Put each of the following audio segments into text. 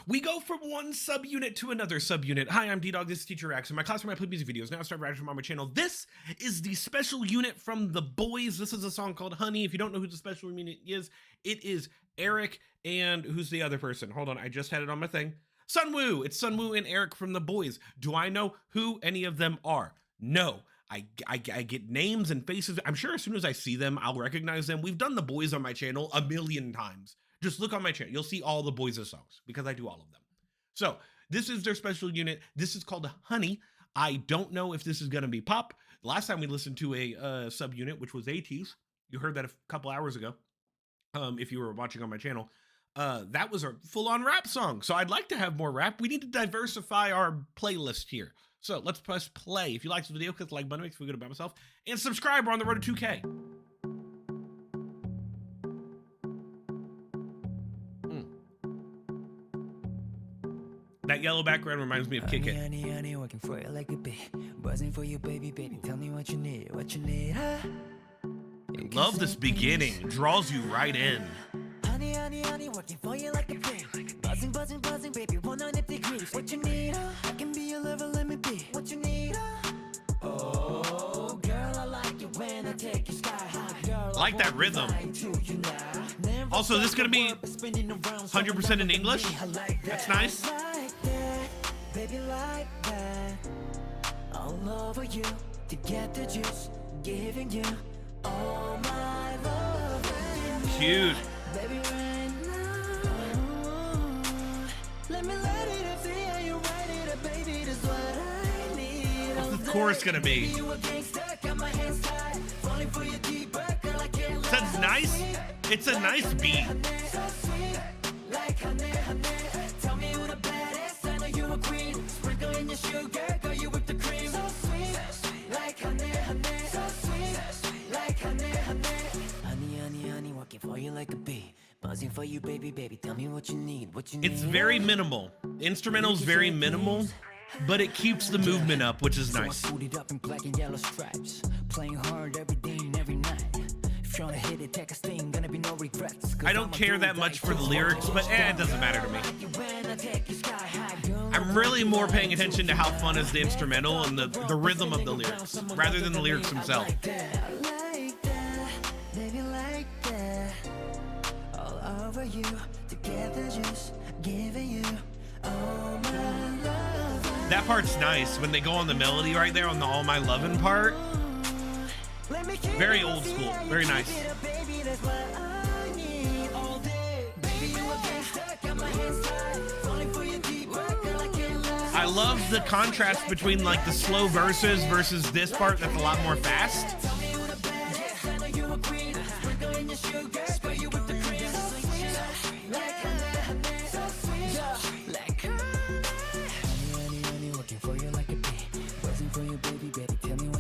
We go from one subunit to another subunit. Hi, I'm Ddog, this is Teacher X. In my classroom, I play music videos. Now I start writing on my channel. This is the special unit from the BOYZ. This is a song called Honey. If you don't know who the special unit is, it is Eric and who's the other person? Hold on, I just had it on my thing. Sunwoo. It's Sunwoo and Eric from the BOYZ. Do I know who any of them are? No. I get names and faces. I'm sure as soon as I see them, I'll recognize them. We've done the BOYZ on my channel a million times. Just look on my channel. You'll see all the BOYZ songs because I do all of them. So this is their special unit. This is called Honey. I don't know if this is going to be pop. Last time we listened to a subunit, which was ATs, you heard that a couple hours ago. If you were watching on my channel, that was a full-on rap song. So I'd like to have more rap. We need to diversify our playlist here. So let's press play. If you like this video, click the like button, makes me feel good about myself, and subscribe. We're on the road to 2K. That yellow background reminds me of Kick It. Honey, working for you like a bee. Buzzing for you, baby. Tell me what you need, huh? Love this beginning. Draws you right in. Honey, working for you like a bee. Buzzing, baby. 100 degrees. What you need, huh? I can be your lover, let me be. What you need, huh? Oh, girl, I like it when I take you sky high. Girl, I like that rhythm. Also, this is gonna be 100% in English. That's nice. Baby, like that. All over you to get the juice, giving you all my love. Cute. Baby, right now, let me let it up, see how you write it up, baby. That's what I need. What's the chorus gonna be? Sounds nice. It's a nice beat. Tell me who the baddest, I know you a queen. Sprinkle in your sugar, girl, you whip the cream. So sweet, like honey, so sweet, like honey. Honey, working for you like a bee. Buzzing for you, baby. Tell me what you need, It's very minimal. Instrumental's very minimal, but it keeps the movement up, which is nice. So I suited up in black and yellow stripes, playing hard every day and every night. Trying to hit it, take a sting, gonna be no regrets. I don't care that much for the lyrics, but it doesn't matter to me. I'm really more paying attention to how fun is the instrumental and the rhythm of the lyrics, rather than the lyrics themselves. All over you, together just giving you all my love. That part's nice when they go on the melody right there on the All My Lovin' part. Very old school, very nice. I love the contrast between like the slow verses versus this part that's a lot more fast.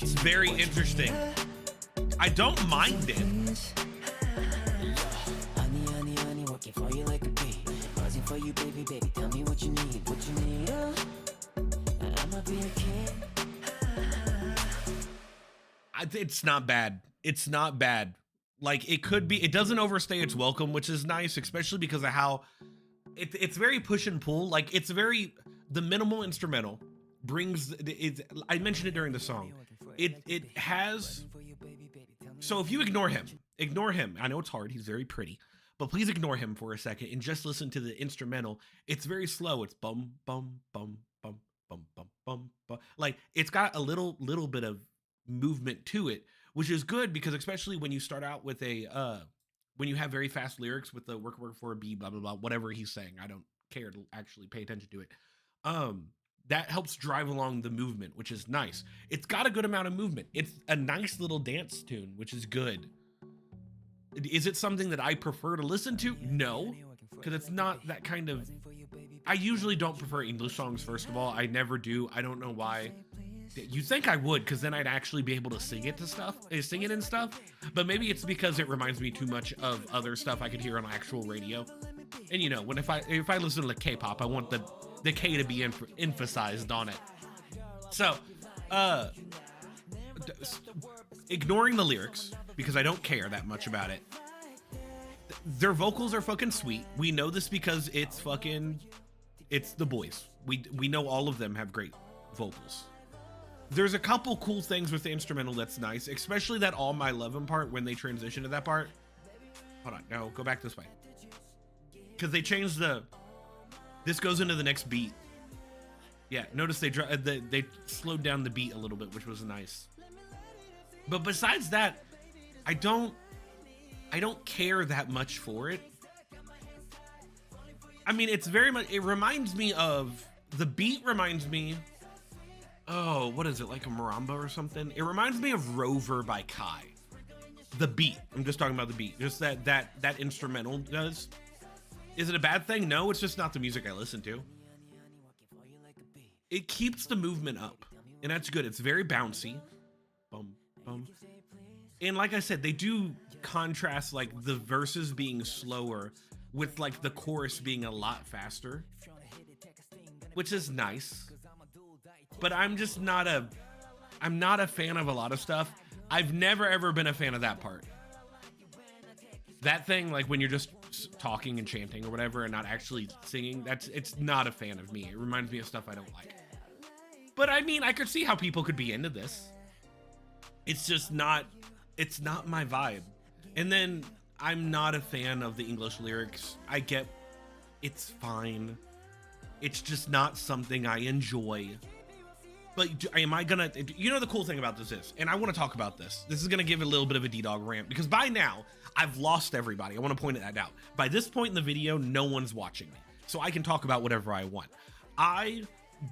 It's very interesting. I don't mind it. Honey, working for you like a bee. Buzzing for you, baby. Tell me what you need, I'ma be a king. It's not bad. It's not bad. Like, it could be, it doesn't overstay its welcome, which is nice, especially because of how it's very push and pull. Like, it's very, the minimal instrumental brings it. I mentioned it during the song. It has, so if you ignore him. I know it's hard. He's very pretty, but please ignore him for a second and just listen to the instrumental. It's very slow. It's bum, bum, bum, bum, bum, bum, bum, bum. Like, it's got a little bit of movement to it, which is good because especially when you start out with when you have very fast lyrics with the work for a B, blah, blah, blah, whatever he's saying. I don't care to actually pay attention to it. That helps drive along the movement, which is nice. It's got a good amount of movement. It's a nice little dance tune, which is good. Is it something that I prefer to listen to? No, because it's not that kind of... I usually don't prefer English songs, first of all. I never do. I don't know why. You think I would, because then I'd actually be able to sing it and stuff. But maybe it's because it reminds me too much of other stuff I could hear on actual radio. And you know, if I listen to K-pop, I want the K to be emphasized on it. So, ignoring the lyrics, because I don't care that much about it. Their vocals are fucking sweet. We know this because it's fucking It's the boys. We know all of them have great vocals. There's a couple cool things with the instrumental that's nice, especially that All My Lovin' part when they transition to that part. Hold on, no, go back this way. Because they changed this goes into the next beat. Yeah, notice they slowed down the beat a little bit, which was nice. But besides that, I don't care that much for it. I mean, it's very much, it reminds me of, the beat reminds me, oh, what is it, like a maramba or something? It reminds me of Rover by Kai. The beat, I'm just talking about the beat, just that instrumental does. Is it a bad thing? No, it's just not the music I listen to. It keeps the movement up, and that's good. It's very bouncy. Bum, bum. And like I said, they do contrast like the verses being slower with like the chorus being a lot faster, which is nice. But I'm not a fan of a lot of stuff. I've never ever been a fan of that part. That thing, like when you're just talking and chanting or whatever and not actually singing, it's not a fan of me. It reminds me of stuff I don't like. But I mean, I could see how people could be into this. It's just not, it's not my vibe. And then I'm not a fan of the English lyrics. I get, it's fine. It's just not something I enjoy. But am I gonna, you know, the cool thing about this is, and I want to talk about this. This is gonna give a little bit of a Ddog rant because by now I've lost everybody. I want to point that out. By this point in the video, no one's watching me, so I can talk about whatever I want. I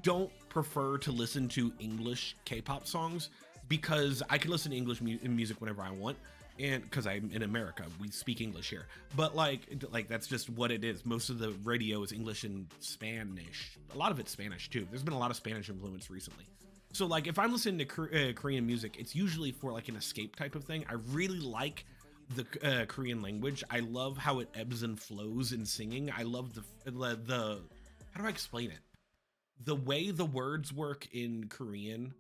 don't prefer to listen to English K-pop songs because I can listen to English music whenever I want. And because I'm in America, we speak English here, but like that's just what it is. Most of the radio is English and Spanish. A lot of it's Spanish too. There's been a lot of Spanish influence recently. So like if I'm listening to Korean music, it's usually for like an escape type of thing. I really like the Korean language. I love how it ebbs and flows in singing. I love the how do I explain it? The way the words work in Korean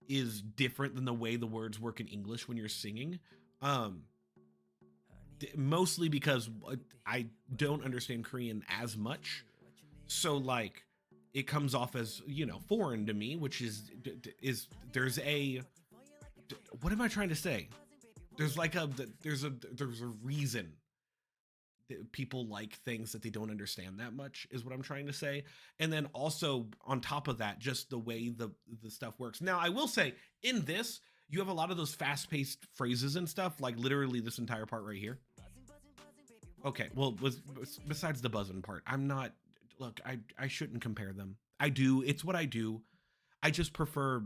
is different than the way the words work in English when you're singing. Mostly because I don't understand Korean as much, so like it comes off as, you know, foreign to me, which is there's a, what am I trying to say? There's like there's a reason that people like things that they don't understand that much is what I'm trying to say. And then also on top of that, just the way the stuff works. Now I will say in this, you have a lot of those fast-paced phrases and stuff, like literally this entire part right here. Okay, well, besides the buzzing part, I'm not, look, I shouldn't compare them. I do, it's what I do. I just prefer,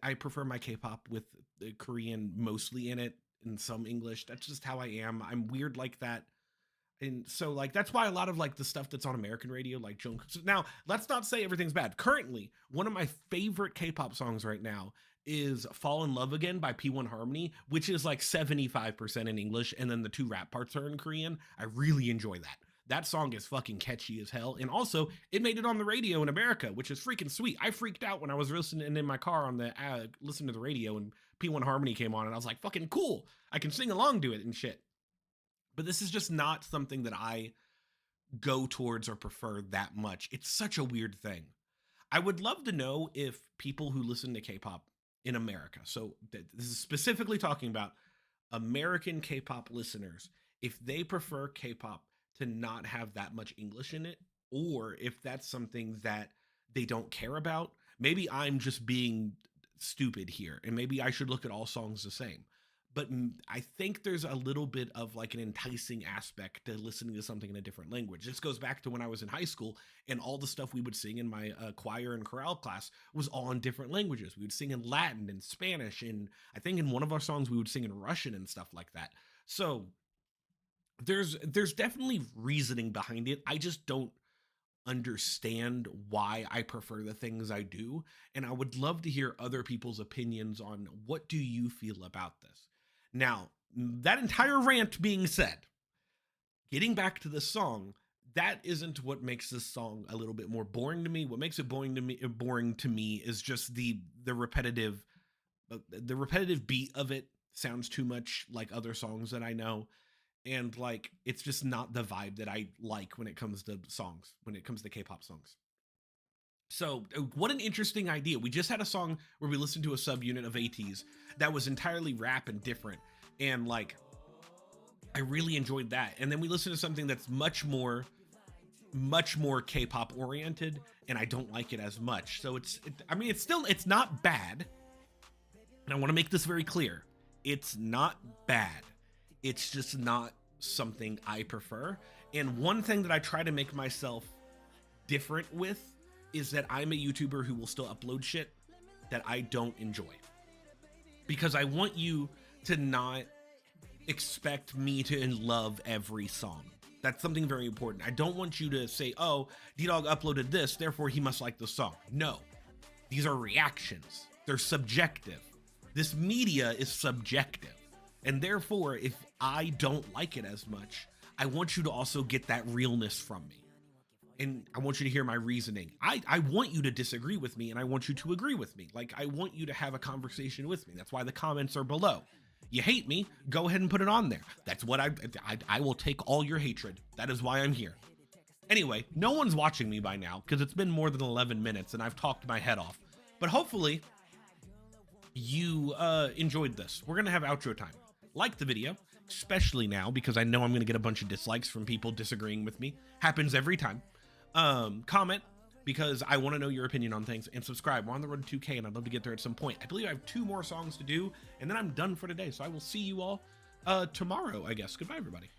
I prefer my K-pop with the Korean mostly in it and some English. That's just how I am. I'm weird like that. And so like, that's why a lot of like the stuff that's on American radio, like Jungkook. Now, let's not say everything's bad. Currently, one of my favorite K-pop songs right now is Fall in Love Again by P1 Harmony, which is like 75% in English, and then the two rap parts are in Korean. I really enjoy that. That song is fucking catchy as hell. And also, it made it on the radio in America, which is freaking sweet. I freaked out when I was listening in my car on the listening to the radio and P1 Harmony came on, and I was like, fucking cool. I can sing along to it and shit. But this is just not something that I go towards or prefer that much. It's such a weird thing. I would love to know if people who listen to K-pop in America, so this is specifically talking about American K-pop listeners, if they prefer K-pop to not have that much English in it, or if that's something that they don't care about. Maybe I'm just being stupid here, and maybe I should look at all songs the same. But I think there's a little bit of like an enticing aspect to listening to something in a different language. This goes back to when I was in high school, and all the stuff we would sing in my choir and chorale class was all in different languages. We would sing in Latin and Spanish, and I think in one of our songs we would sing in Russian and stuff like that. So there's definitely reasoning behind it. I just don't understand why I prefer the things I do, and I would love to hear other people's opinions on what do you feel about this. Now, that entire rant being said, getting back to the song, that isn't what makes this song a little bit more boring to me. What makes it boring to me is just the repetitive beat of it sounds too much like other songs that I know. And like, it's just not the vibe that I like when it comes to songs, when it comes to K-pop songs. So what an interesting idea. We just had a song where we listened to a subunit of ATs that was entirely rap and different. And like, I really enjoyed that. And then we listened to something that's much more K-pop oriented, and I don't like it as much. So I mean, it's not bad. And I want to make this very clear. It's not bad. It's just not something I prefer. And one thing that I try to make myself different with is that I'm a YouTuber who will still upload shit that I don't enjoy. Because I want you to not expect me to love every song. That's something very important. I don't want you to say, oh, Ddog uploaded this, therefore he must like the song. No, these are reactions. They're subjective. This media is subjective. And therefore, if I don't like it as much, I want you to also get that realness from me. And I want you to hear my reasoning. I want you to disagree with me, and I want you to agree with me. Like, I want you to have a conversation with me. That's why the comments are below. You hate me, go ahead and put it on there. That's what I will take all your hatred. That is why I'm here. Anyway, no one's watching me by now because it's been more than 11 minutes and I've talked my head off. But hopefully you enjoyed this. We're going to have outro time. Like the video, especially now because I know I'm going to get a bunch of dislikes from people disagreeing with me. Happens every time. Comment because I want to know your opinion on things, and subscribe. We're on the road to 2K and I'd love to get there at some point. I believe I have 2 more songs to do and then I'm done for today. So I will see you all tomorrow, I guess. Goodbye, everybody.